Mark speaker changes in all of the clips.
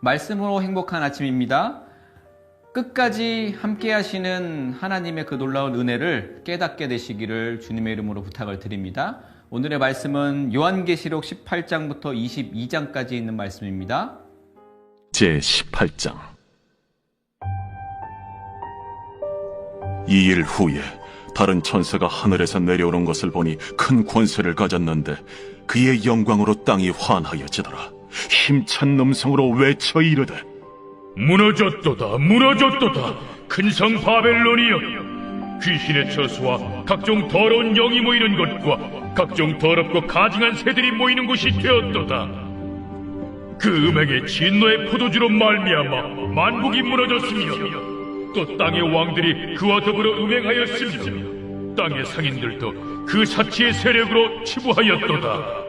Speaker 1: 말씀으로 행복한 아침입니다. 끝까지 함께 하시는 하나님의 그 놀라운 은혜를 깨닫게 되시기를 주님의 이름으로 부탁을 드립니다. 오늘의 말씀은 요한계시록 18장부터 22장까지 있는 말씀입니다.
Speaker 2: 제18장. 2일 후에 다른 천사가 하늘에서 내려오는 것을 보니 큰 권세를 가졌는데 그의 영광으로 땅이 환하여지더라. 힘찬 음성으로 외쳐 이르되
Speaker 3: 무너졌도다 무너졌도다 큰 성 바벨론이여, 귀신의 처소와 각종 더러운 영이 모이는 곳과 각종 더럽고 가증한 새들이 모이는 곳이 되었도다. 그 음행의 진노의 포도주로 말미암아 만국이 무너졌으며 또 땅의 왕들이 그와 더불어 음행하였으며 땅의 상인들도 그 사치의 세력으로 치부하였도다.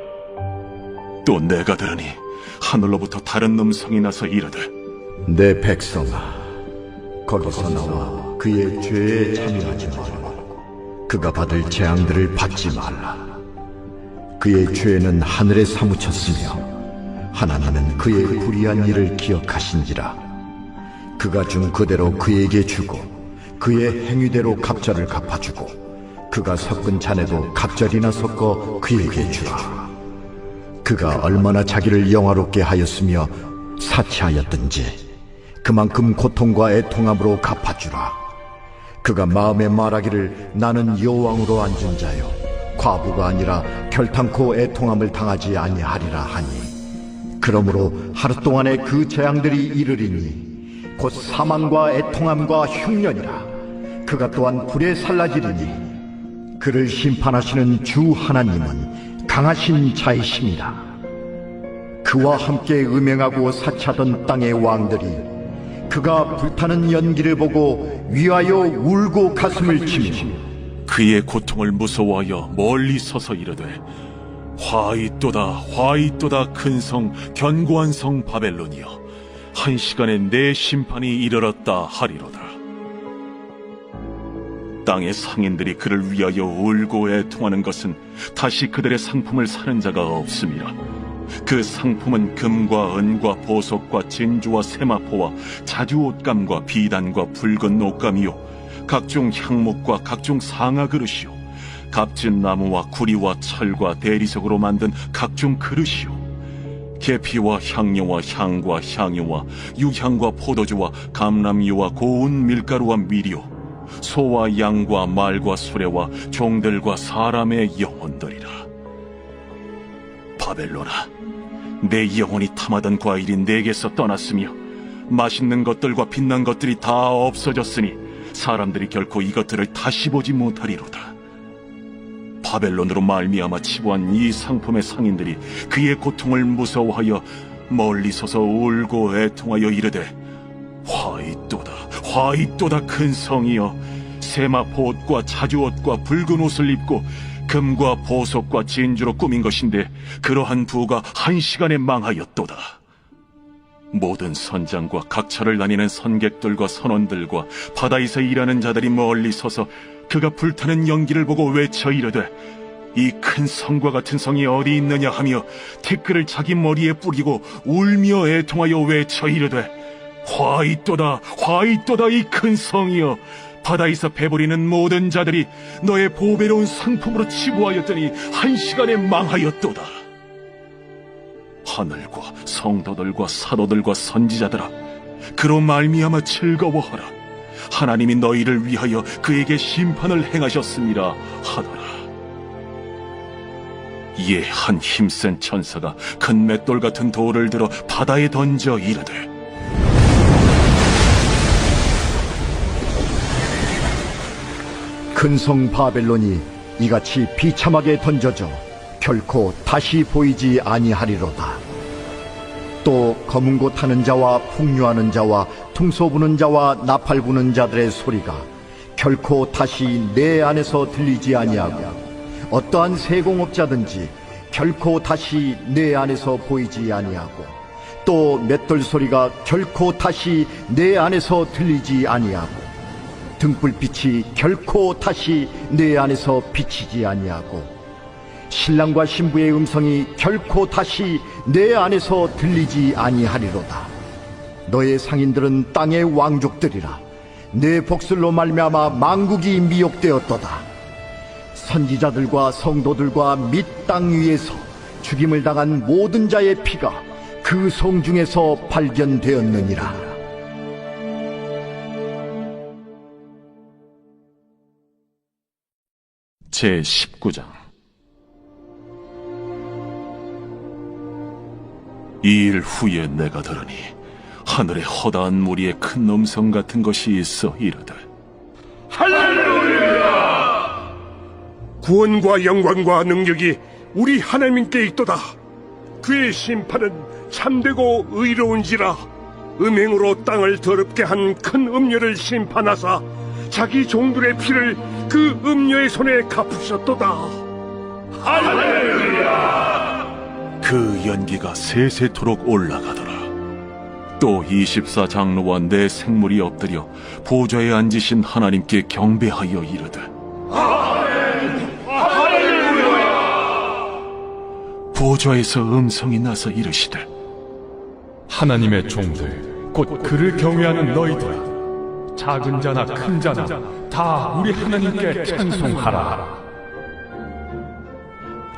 Speaker 2: 또 내가 들으니 하늘로부터 다른 음성이 나서 이르되
Speaker 4: 내 백성아, 거기서 나와 그의 죄에 참여하지 말라. 그가 받을 재앙들을 받지 말라. 그의 죄는 하늘에 사무쳤으며 하나님은 그의 불의한 일을 기억하신지라. 그가 준 그대로 그에게 주고 그의 행위대로 갑절을 갚아주고 그가 섞은 잔에도 갑절이나 섞어 그에게 주라. 그가 얼마나 자기를 영화롭게 하였으며 사치하였든지 그만큼 고통과 애통함으로 갚아주라. 그가 마음에 말하기를 나는 여호왕으로 앉은 자요 과부가 아니라 결탄코 애통함을 당하지 아니하리라 하니, 그러므로 하루 동안에 그 재앙들이 이르리니 곧 사망과 애통함과 흉년이라. 그가 또한 불에 살라지리니 그를 심판하시는 주 하나님은 강하신 자이심이라. 그와 함께 음행하고 사치하던 땅의 왕들이 그가 불타는 연기를 보고 위하여 울고 가슴을 치며
Speaker 2: 그의 고통을 무서워하여 멀리 서서 이르되 화이또다 화이또다 큰 성 견고한 성 바벨론이여, 한 시간에 내 심판이 이르렀다 하리로다. 땅의 상인들이 그를 위하여 울고 애통하는 것은 다시 그들의 상품을 사는 자가 없음이라. 그 상품은 금과 은과 보석과 진주와 세마포와 자주 옷감과 비단과 붉은 옷감이요 각종 향목과 각종 상아 그릇이요 값진 나무와 구리와 철과 대리석으로 만든 각종 그릇이요 계피와 향료와 향과 향유와 유향과 포도주와 감람유와 고운 밀가루와 밀이요 소와 양과 말과 수레와 종들과 사람의 영혼들이라. 바벨론아, 내 영혼이 탐하던 과일이 내게서 떠났으며 맛있는 것들과 빛난 것들이 다 없어졌으니 사람들이 결코 이것들을 다시 보지 못하리로다. 바벨론으로 말미암아 치부한 이 상품의 상인들이 그의 고통을 무서워하여 멀리 서서 울고 애통하여 이르되 화이또다 화이또다 큰 성이여, 세마포 옷과 자주 옷과 붉은 옷을 입고 금과 보석과 진주로 꾸민 것인데 그러한 부가 한 시간에 망하였도다. 모든 선장과 각처를 다니는 선객들과 선원들과 바다에서 일하는 자들이 멀리 서서 그가 불타는 연기를 보고 외쳐 이르되 이 큰 성과 같은 성이 어디 있느냐 하며 티끌을 자기 머리에 뿌리고 울며 애통하여 외쳐 이르되 화이또다 화이또다 이 큰 성이여, 바다에서 배부리는 모든 자들이 너의 보배로운 상품으로 치부하였더니 한 시간에 망하였도다. 하늘과 성도들과 사도들과 선지자들아, 그로 말미암아 즐거워하라. 하나님이 너희를 위하여 그에게 심판을 행하셨습니다 하더라. 이에 한 힘센 천사가 큰 맷돌 같은 돌을 들어 바다에 던져 이르되
Speaker 4: 큰 성 바벨론이 이같이 비참하게 던져져 결코 다시 보이지 아니하리로다. 또 검은 고 타는 자와 풍류하는 자와 퉁소 부는 자와 나팔 부는 자들의 소리가 결코 다시 내 안에서 들리지 아니하고 어떠한 세공업자든지 결코 다시 내 안에서 보이지 아니하고 또 맷돌 소리가 결코 다시 내 안에서 들리지 아니하고 등불빛이 결코 다시 내 안에서 비치지 아니하고 신랑과 신부의 음성이 결코 다시 내 안에서 들리지 아니하리로다. 너의 상인들은 땅의 왕족들이라. 내 복술로 말미암아 만국이 미혹되었도다. 선지자들과 성도들과 및 땅 위에서 죽임을 당한 모든 자의 피가 그 성 중에서 발견되었느니라.
Speaker 2: 제19장. 이 일 후에 내가 들으니 하늘에 허다한 무리의 큰 음성 같은 것이 있어 이르되,
Speaker 5: 할렐루야! 구원과 영광과 능력이 우리 하나님께 있도다. 그의 심판은 참되고 의로운지라. 음행으로 땅을 더럽게 한 큰 음녀를 심판하사 자기 종들의 피를 그 음녀의 손에 갚으셨도다. 할렐루야!
Speaker 2: 그 연기가 세세토록 올라가더라. 또 24장로와 내 생물이 엎드려 보좌에 앉으신 하나님께 경배하여 이르되, 보좌에서 음성이 나서 이르시되,
Speaker 6: 하나님의 종들 곧 그를 경외하는 너희들아, 작은 자나 큰 자나 다 우리 하나님께 찬송하라.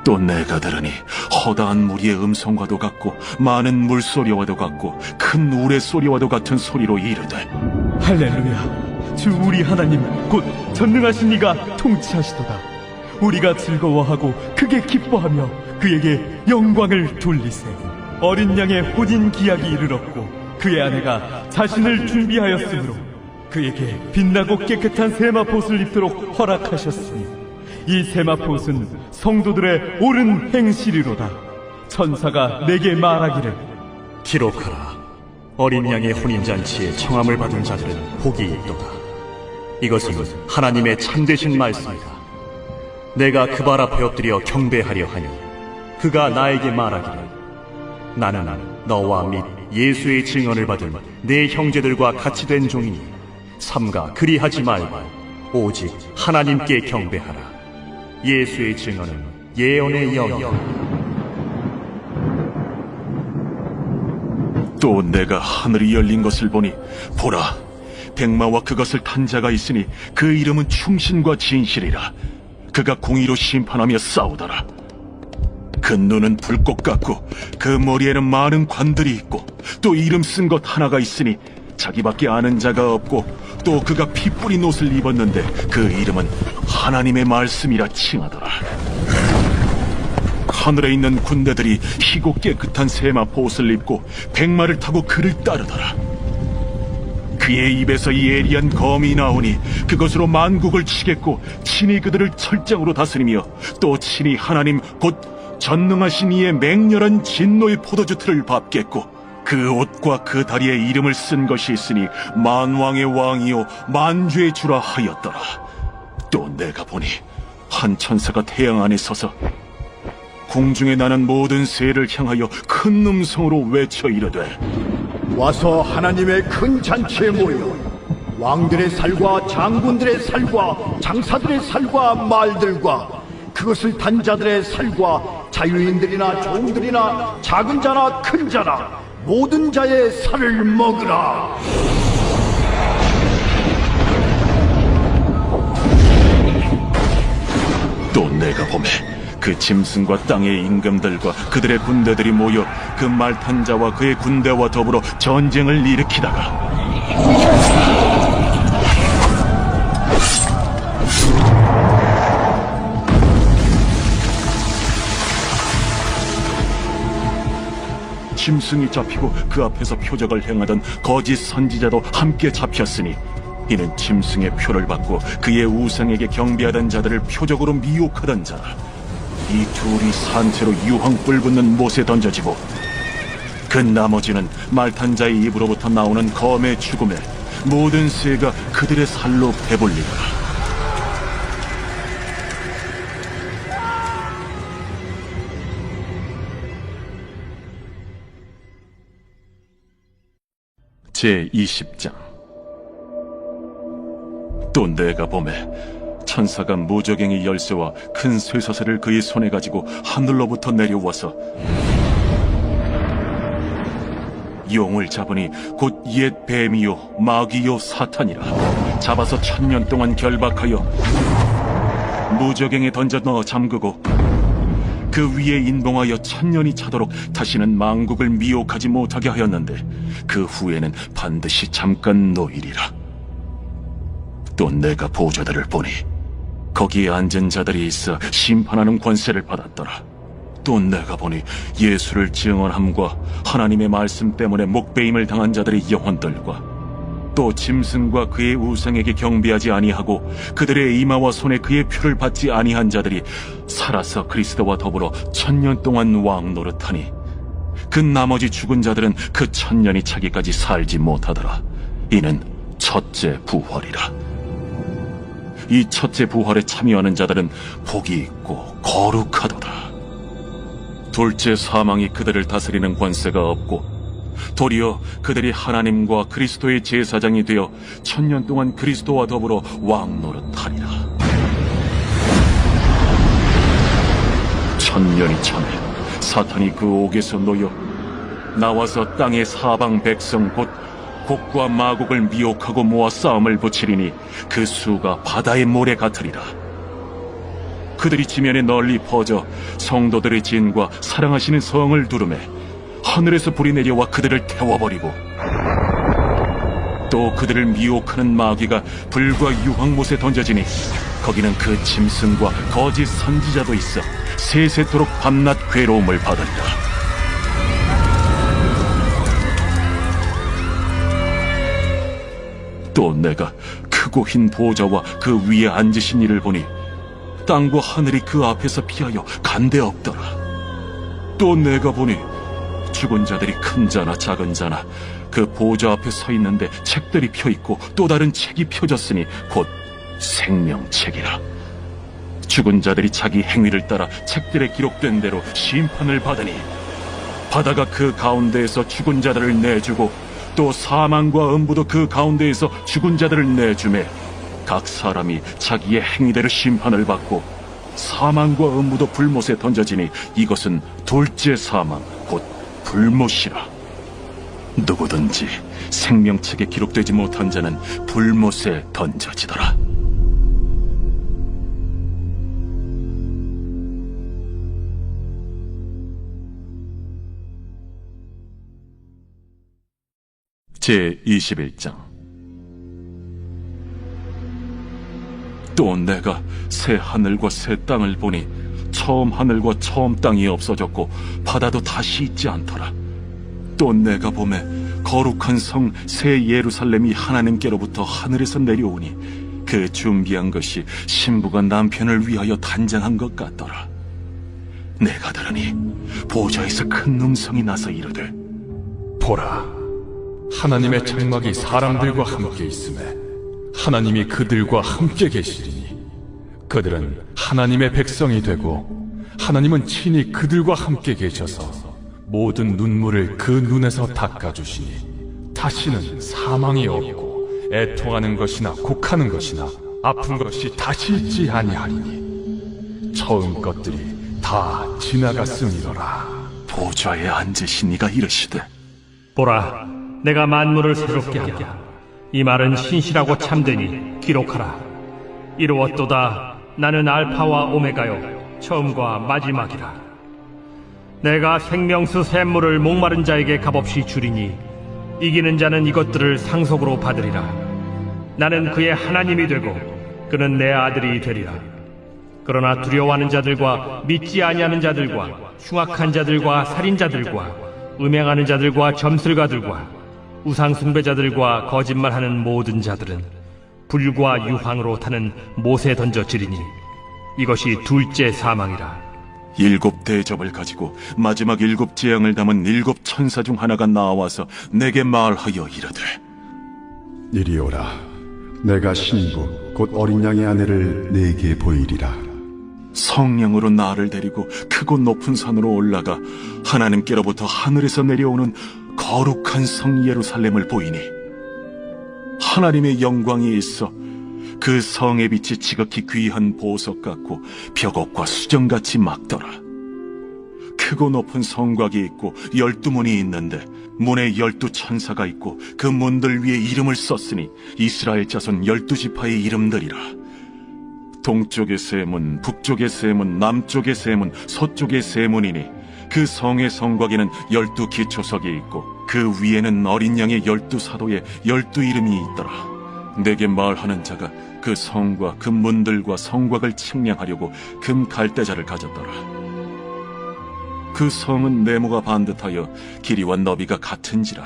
Speaker 2: 또 내가 들으니 허다한 무리의 음성과도 같고 많은 물소리와도 같고 큰 우레소리와도 같은 소리로 이르되,
Speaker 7: 할렐루야! 주 우리 하나님 곧 전능하신 이가 통치하시도다. 우리가 즐거워하고 크게 기뻐하며 그에게 영광을 돌리세. 어린 양의 혼인 기약이 이르렀고 그의 아내가 자신을 준비하였으므로 그에게 빛나고 깨끗한 세마포옷을 입도록 허락하셨으니 이 세마포옷은 성도들의 옳은 행실이로다. 천사가 내게 말하기를,
Speaker 8: 기록하라. 어린 양의 혼인잔치에 청함을 받은 자들은 복이 있도다. 이것은 하나님의 참되신 말씀이다. 내가 그 발 앞에 엎드려 경배하려 하니 그가 나에게 말하기를, 나는 너와 및 예수의 증언을 받은 내 형제들과 같이 된 종이니 삼가 그리하지 말고 오직 하나님께 경배하라. 예수의 증언은 예언의 영이다.
Speaker 2: 또 내가 하늘이 열린 것을 보니 보라, 백마와 그것을 탄 자가 있으니 그 이름은 충신과 진실이라. 그가 공의로 심판하며 싸우더라. 그 눈은 불꽃 같고 그 머리에는 많은 관들이 있고 또 이름 쓴 것 하나가 있으니 자기밖에 아는 자가 없고, 또 그가 피 뿌린 옷을 입었는데 그 이름은 하나님의 말씀이라 칭하더라. 하늘에 있는 군대들이 희고 깨끗한 세마포 옷을 입고 백마를 타고 그를 따르더라. 그의 입에서 예리한 검이 나오니 그것으로 만국을 치겠고 친히 그들을 철장으로 다스리며 또 친히 하나님 곧 전능하신 이의 맹렬한 진노의 포도주 틀을 밟겠고, 그 옷과 그 다리에 이름을 쓴 것이 있으니 만왕의 왕이요 만주의 주라 하였더라. 또 내가 보니 한 천사가 태양 안에 서서 공중에 나는 모든 새를 향하여 큰 음성으로 외쳐 이르되,
Speaker 4: 와서 하나님의 큰 잔치에 모여 왕들의 살과 장군들의 살과 장사들의 살과 말들과 그것을 단 자들의 살과 자유인들이나 종들이나 작은 자나 큰 자나 모든 자의 살을 먹으라.
Speaker 2: 또 내가 보매 그 짐승과 땅의 임금들과 그들의 군대들이 모여 그 말 탄 자와 그의 군대와 더불어 전쟁을 일으키다가 짐승이 잡히고 그 앞에서 표적을 행하던 거짓 선지자도 함께 잡혔으니 이는 짐승의 표를 받고 그의 우상에게 경배하던 자들을 표적으로 미혹하던 자라. 이 둘이 산채로 유황불 붙는 못에 던져지고 그 나머지는 말탄 자의 입으로부터 나오는 검의 죽음에 모든 새가 그들의 살로 배불리더라. 제20장. 또 내가 보매 천사가 무저갱이 열쇠와 큰 쇠사슬을 그의 손에 가지고 하늘로부터 내려와서 용을 잡으니 곧 옛 뱀이요 마귀요 사탄이라. 잡아서 1000년 동안 결박하여 무저갱에 던져 넣어 잠그고 그 위에 인봉하여 1000년이 차도록 다시는 만국을 미혹하지 못하게 하였는데 그 후에는 반드시 잠깐 놓이리라. 또 내가 보좌들을 보니 거기에 앉은 자들이 있어 심판하는 권세를 받았더라. 또 내가 보니 예수를 증언함과 하나님의 말씀 때문에 목베임을 당한 자들의 영혼들과 또 짐승과 그의 우상에게 경배하지 아니하고 그들의 이마와 손에 그의 표를 받지 아니한 자들이 살아서 그리스도와 더불어 1000년 동안 왕 노릇하니 그 나머지 죽은 자들은 그 1000년이 차기까지 살지 못하더라. 이는 첫째 부활이라. 이 첫째 부활에 참여하는 자들은 복이 있고 거룩하도다. 둘째 사망이 그들을 다스리는 권세가 없고 도리어 그들이 하나님과 그리스도의 제사장이 되어 1000년 동안 그리스도와 더불어 왕 노릇하리라. 1000년이 참에 사탄이 그 옥에서 놓여 나와서 땅의 사방 백성 곧 곡과 마곡을 미혹하고 모아 싸움을 붙이리니 그 수가 바다의 모래 같으리라. 그들이 지면에 널리 퍼져 성도들의 진과 사랑하시는 성을 두르매 하늘에서 불이 내려와 그들을 태워버리고 또 그들을 미혹하는 마귀가 불과 유황못에 던져지니 거기는 그 짐승과 거짓 선지자도 있어 세세토록 밤낮 괴로움을 받으리라. 또 내가 크고 흰 보좌와 그 위에 앉으신 이를 보니 땅과 하늘이 그 앞에서 피하여 간데 없더라. 또 내가 보니 죽은 자들이 큰 자나 작은 자나 그 보좌 앞에 서 있는데 책들이 펴 있고 또 다른 책이 펴졌으니 곧 생명책이라. 죽은 자들이 자기 행위를 따라 책들에 기록된 대로 심판을 받으니 바다가 그 가운데에서 죽은 자들을 내주고 또 사망과 음부도 그 가운데에서 죽은 자들을 내주매 각 사람이 자기의 행위대로 심판을 받고 사망과 음부도 불못에 던져지니 이것은 둘째 사망 곧 불못이라. 누구든지 생명책에 기록되지 못한 자는 불못에 던져지더라. 제21장. 또 내가 새 하늘과 새 땅을 보니 처음 하늘과 처음 땅이 없어졌고 바다도 다시 있지 않더라. 또 내가 보매 거룩한 성 새 예루살렘이 하나님께로부터 하늘에서 내려오니 그 준비한 것이 신부가 남편을 위하여 단장한 것 같더라. 내가 들으니 보좌에서 큰 음성이 나서 이르되
Speaker 6: 보라, 하나님의 장막이 사람들과 함께 있음에 하나님이 그들과 함께 계시리니 그들은 하나님의 백성이 되고 하나님은 친히 그들과 함께 계셔서 모든 눈물을 그 눈에서 닦아주시니 다시는 사망이 없고 애통하는 것이나 곡하는 것이나 아픈 것이 다시 있지 아니하리니 처음 것들이 다 지나갔음이로라.
Speaker 2: 보좌에 앉으신 이가 이르시되
Speaker 9: 보라, 내가 만물을 새롭게 하리라. 이 말은 신실하고 참되니 기록하라. 이루었도다. 나는 알파와 오메가요 처음과 마지막이라. 내가 생명수 샘물을 목마른 자에게 값없이 주리니 이기는 자는 이것들을 상속으로 받으리라. 나는 그의 하나님이 되고 그는 내 아들이 되리라. 그러나 두려워하는 자들과 믿지 아니하는 자들과 흉악한 자들과 살인자들과 음행하는 자들과 점술가들과 우상 숭배자들과 거짓말하는 모든 자들은 불과 유황으로 타는 못에 던져지리니 이것이 둘째 사망이라.
Speaker 2: 7 대접을 가지고 마지막 7 재앙을 담은 7 천사 중 하나가 나와서 내게 말하여 이르되
Speaker 10: 이리 오라. 내가 신부 곧 어린 양의 아내를 네게 보이리라.
Speaker 2: 성령으로 나를 데리고 크고 높은 산으로 올라가 하나님께로부터 하늘에서 내려오는 거룩한 성 예루살렘을 보이니 하나님의 영광이 있어 그 성의 빛이 지극히 귀한 보석 같고 벽옥과 수정같이 막더라. 크고 높은 성곽이 있고 12문이 있는데 문에 12천사가 있고 그 문들 위에 이름을 썼으니 이스라엘 자손 12지파의 이름들이라. 동쪽의 세 문, 북쪽의 세 문, 남쪽의 세 문, 서쪽의 세 문이니 그 성의 성곽에는 12기초석이 있고 그 위에는 어린 양의 12사도의 12이름이 있더라. 내게 말하는 자가 그 성과 그 문들과 성곽을 측량하려고 금 갈대자를 가졌더라. 그 성은 네모가 반듯하여 길이와 너비가 같은지라.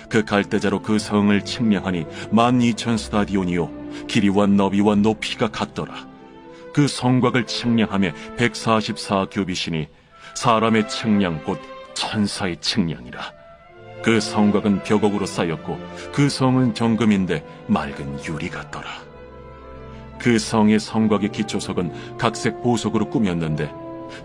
Speaker 2: 그 갈대자로 그 성을 측량하니 12,000스타디온이요 길이와 너비와 높이가 같더라. 그 성곽을 측량하며 144규빗이니 사람의 측량 곧 천사의 측량이라. 그 성곽은 벽옥으로 쌓였고 그 성은 정금인데 맑은 유리 같더라. 그 성의 성곽의 기초석은 각색 보석으로 꾸몄는데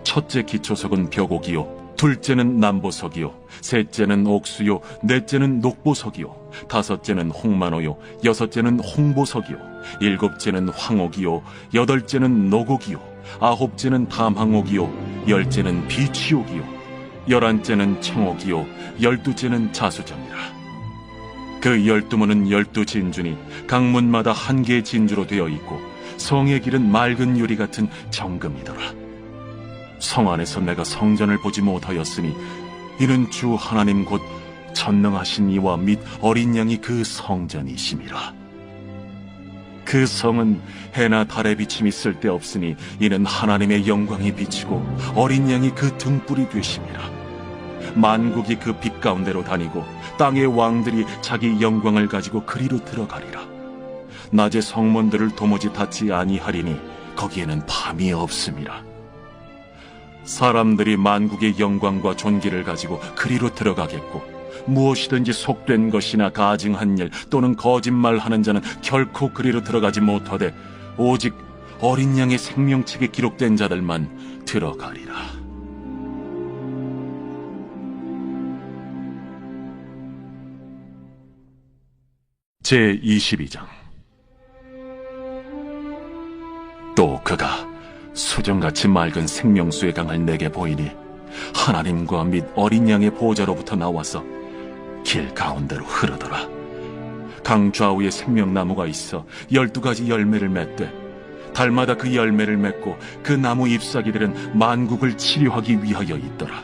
Speaker 2: 첫째 기초석은 벽옥이요, 둘째는 남보석이요, 셋째는 옥수요, 넷째는 녹보석이요, 다섯째는 홍만호요, 여섯째는 홍보석이요, 일곱째는 황옥이요, 여덟째는 노곡이요, 아홉째는 담항옥이요, 열째는 비취옥이요, 열한째는 청옥이요, 열두째는 자수정이라. 그 12문은 12진주니 각 문마다 한 개의 진주로 되어 있고 성의 길은 맑은 유리 같은 정금이더라. 성 안에서 내가 성전을 보지 못하였으니 이는 주 하나님 곧 전능하신 이와 및 어린 양이 그 성전이심이라. 그 성은 해나 달의 비침이 쓸데없으니 이는 하나님의 영광이 비치고 어린 양이 그 등불이 되심이라. 만국이 그 빛 가운데로 다니고 땅의 왕들이 자기 영광을 가지고 그리로 들어가리라. 낮에 성문들을 도무지 닫지 아니하리니 거기에는 밤이 없음이라. 사람들이 만국의 영광과 존귀를 가지고 그리로 들어가겠고 무엇이든지 속된 것이나 가증한 일 또는 거짓말하는 자는 결코 그리로 들어가지 못하되 오직 어린 양의 생명책에 기록된 자들만 들어가리라. 제22장. 또 그가 수정같이 맑은 생명수의 강을 내게 보이니 하나님과 및 어린 양의 보좌로부터 나와서 길 가운데로 흐르더라. 강 좌우에 생명나무가 있어 12가지 열매를 맺되 달마다 그 열매를 맺고 그 나무 잎사귀들은 만국을 치료하기 위하여 있더라.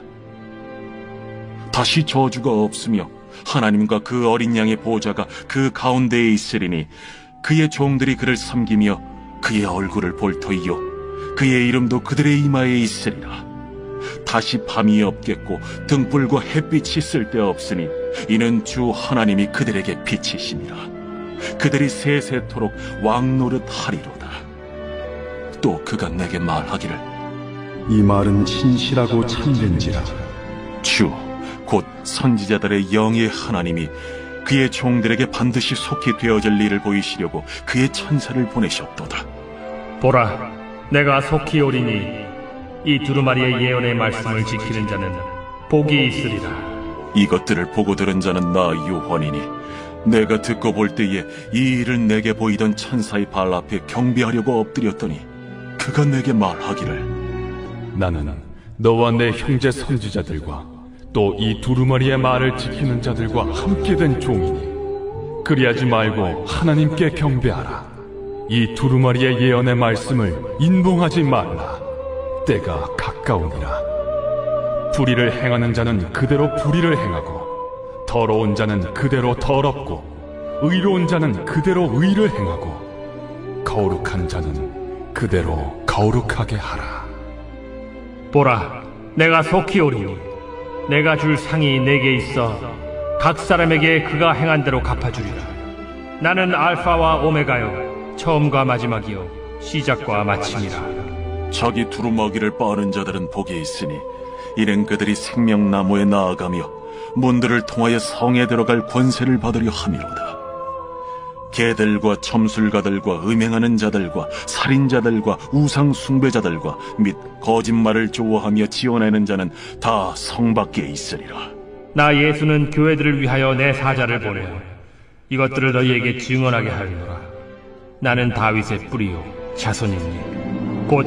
Speaker 2: 다시 저주가 없으며 하나님과 그 어린 양의 보좌가 그 가운데에 있으리니 그의 종들이 그를 섬기며 그의 얼굴을 볼 터이요 그의 이름도 그들의 이마에 있으리라. 다시 밤이 없겠고 등불과 햇빛이 쓸데없으니 이는 주 하나님이 그들에게 빛이심이라. 그들이 세세토록 왕노릇 하리로다. 또 그가 내게 말하기를
Speaker 10: 이 말은 신실하고 참된지라.
Speaker 2: 주 곧 선지자들의 영의 하나님이 그의 종들에게 반드시 속히 되어질 일을 보이시려고 그의 천사를 보내셨도다.
Speaker 9: 보라, 내가 속히 오리니 이 두루마리의 예언의 말씀을 지키는 자는 복이 있으리라.
Speaker 2: 이것들을 보고 들은 자는 나 요한이니 내가 듣고 볼 때에 이 일을 내게 보이던 천사의 발 앞에 경배하려고 엎드렸더니 그가 내게 말하기를
Speaker 6: 나는 너와 내 형제 선지자들과 또 이 두루마리의 말을 지키는 자들과 함께 된 종이니 그리하지 말고 하나님께 경배하라. 이 두루마리의 예언의 말씀을 인봉하지 말라. 때가 가까우니라. 불의를 행하는 자는 그대로 불의를 행하고 더러운 자는 그대로 더럽고 의로운 자는 그대로 의를 행하고 거룩한 자는 그대로 거룩하게 하라.
Speaker 9: 보라, 내가 속히 오리니 내가 줄 상이 내게 있어 각 사람에게 그가 행한 대로 갚아주리라. 나는 알파와 오메가요 처음과 마지막이요 시작과 마침이라.
Speaker 2: 자기 두루마기를 빠는 자들은 복이 있으니 이는 그들이 생명나무에 나아가며 문들을 통하여 성에 들어갈 권세를 받으려 함이로다. 개들과 점술가들과 음행하는 자들과 살인자들과 우상 숭배자들과 및 거짓말을 좋아하며 지어내는 자는 다 성 밖에 있으리라.
Speaker 9: 나 예수는 교회들을 위하여 내 사자를 보내어 이것들을 너희에게 증언하게 하리노라. 나는 다윗의 뿌리요 자손이니 곧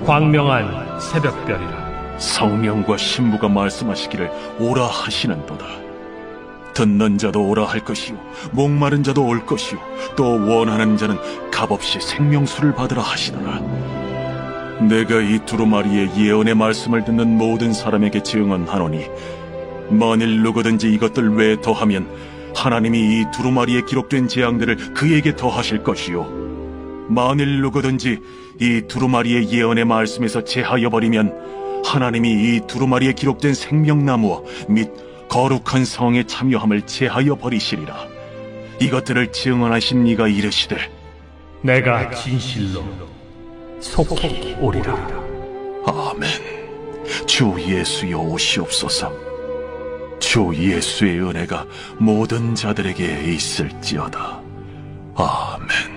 Speaker 9: 광명한 새벽별이라.
Speaker 2: 성령과 신부가 말씀하시기를 오라 하시는도다. 듣는 자도 오라 할 것이요 목마른 자도 올 것이요 또 원하는 자는 값없이 생명수를 받으라 하시더라. 내가 이 두루마리의 예언의 말씀을 듣는 모든 사람에게 증언하노니 만일 누구든지 이것들 외에 더하면 하나님이 이 두루마리에 기록된 재앙들을 그에게 더하실 것이요 만일 누구든지 이 두루마리의 예언의 말씀에서 제하여 버리면 하나님이 이 두루마리에 기록된 생명나무와 및 거룩한 성에 참여함을 제하여 버리시리라. 이것들을 증언하신 이가 이르시되
Speaker 9: 내가 진실로 속히 오리라.
Speaker 2: 아멘. 주 예수여 오시옵소서. 주 예수의 은혜가 모든 자들에게 있을지어다. 아멘.